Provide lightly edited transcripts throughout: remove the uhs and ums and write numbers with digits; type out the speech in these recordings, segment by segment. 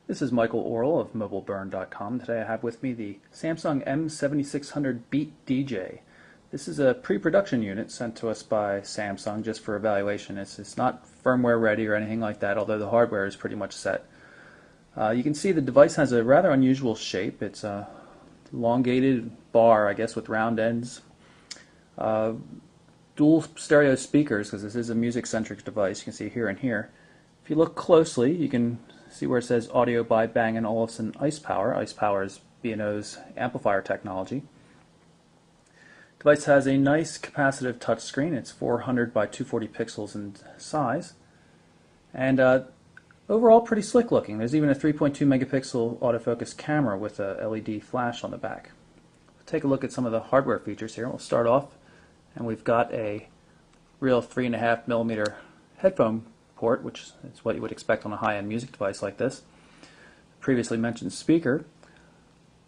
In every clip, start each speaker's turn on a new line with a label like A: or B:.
A: This is Michael Orrell of MobileBurn.com. Today I have with me the Samsung M7600 Beat DJ. This is a pre-production unit sent to us by Samsung just for evaluation. It's not firmware ready or anything like that, although the hardware is pretty much set. You can see the device has a rather unusual shape. It's a elongated bar, I guess, with round ends. Dual stereo speakers, because this is a music-centric device. You can see here and here. If you look closely, you can see where it says audio by Bang & Olufsen iCePower. iCePower is B&O's amplifier technology. The device has a nice capacitive touchscreen. It's 400 by 240 pixels in size. And overall pretty slick looking. There's even a 3.2 megapixel autofocus camera with a LED flash on the back. We'll take a look at some of the hardware features here. We'll start off, and we've got a real 3.5 millimeter headphone port, which is what you would expect on a high-end music device like this. Previously mentioned speaker.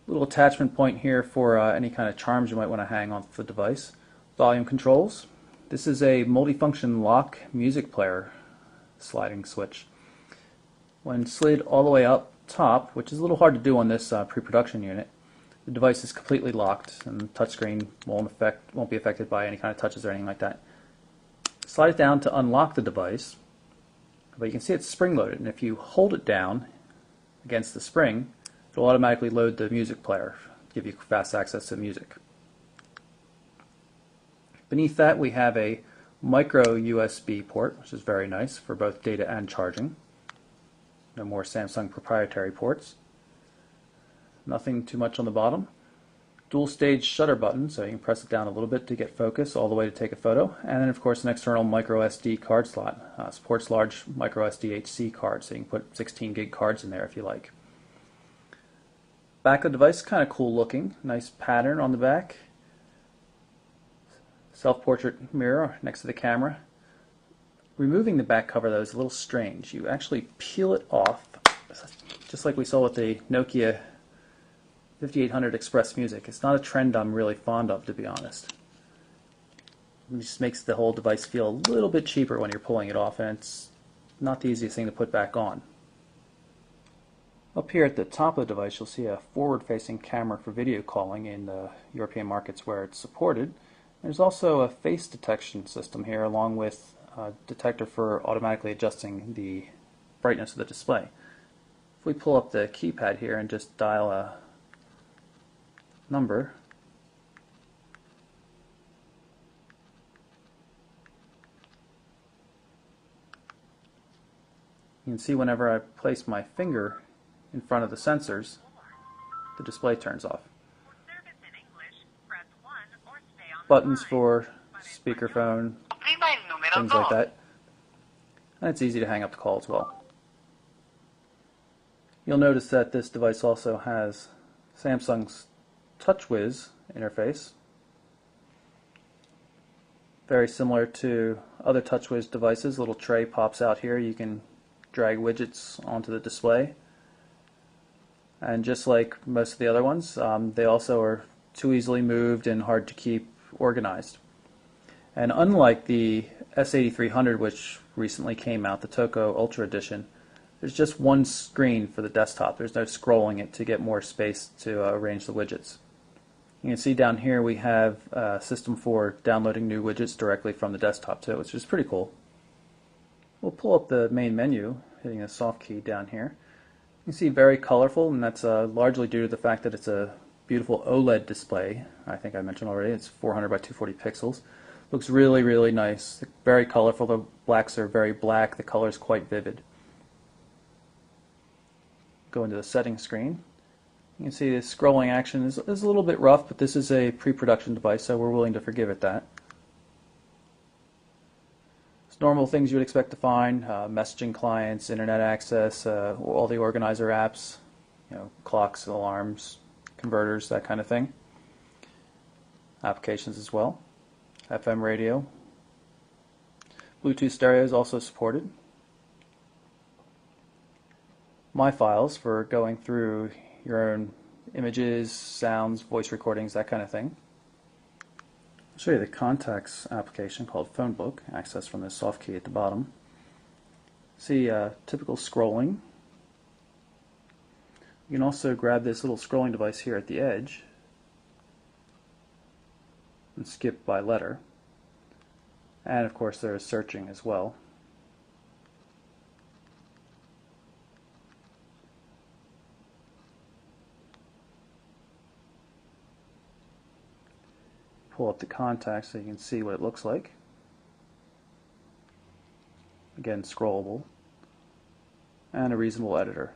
A: Little attachment point here for any kind of charms you might want to hang on the device. Volume controls. This is a multifunction lock music player sliding switch. When slid all the way up top, which is a little hard to do on this pre-production unit, the device is completely locked and the touchscreen won't be affected by any kind of touches or anything like that. Slide it down to unlock the device. But you can see it's spring-loaded, and if you hold it down against the spring, it'll automatically load the music player, give you fast access to music. Beneath that we have a micro USB port, which is very nice for both data and charging. No more Samsung proprietary ports. Nothing too much on the bottom. Dual stage shutter button, so you can press it down a little bit to get focus all the way to take a photo, and then of course an external micro SD card slot. Supports large micro SD HC cards, so you can put 16 gig cards in there if you like. Back of the device, kind of cool looking, nice pattern on the back. Self-portrait mirror next to the camera. Removing the back cover though is a little strange. You actually peel it off, just like we saw with the Nokia 5800 Express Music. It's not a trend I'm really fond of, to be honest. It just makes the whole device feel a little bit cheaper when you're pulling it off, and it's not the easiest thing to put back on. Up here at the top of the device you'll see a forward-facing camera for video calling in the European markets where it's supported. There's also a face detection system here, along with a detector for automatically adjusting the brightness of the display. If we pull up the keypad here and just dial a number, you can see whenever I place my finger in front of the sensors, the display turns off. Buttons for speakerphone, things like that. And it's easy to hang up the call as well. You'll notice that this device also has Samsung's TouchWiz interface. Very similar to other TouchWiz devices. A little tray pops out here. You can drag widgets onto the display. And just like most of the other ones, they also are too easily moved and hard to keep organized. And unlike the S8300, which recently came out, the Toco Ultra Edition, there's just one screen for the desktop. There's no scrolling it to get more space to arrange the widgets. You can see down here we have a system for downloading new widgets directly from the desktop too, which is pretty cool. We'll pull up the main menu, hitting the soft key down here. You can see very colorful, and that's largely due to the fact that it's a beautiful OLED display. I think I mentioned already, it's 400 by 240 pixels. Looks really, really nice. Very colorful. The blacks are very black. The color is quite vivid. Go into the settings screen. You can see the scrolling action is a little bit rough, but this is a pre-production device, so we're willing to forgive it that. It's normal things you would expect to find, messaging clients, internet access, all the organizer apps, clocks, alarms, converters, that kind of thing. Applications as well. FM radio. Bluetooth stereo is also supported. My files for going through your own images, sounds, voice recordings, that kind of thing. I'll show you the contacts application called Phonebook, accessed from the soft key at the bottom. See typical scrolling. You can also grab this little scrolling device here at the edge and skip by letter. And of course there is searching as well. Pull up the contacts so you can see what it looks like. Again, scrollable. And a reasonable editor.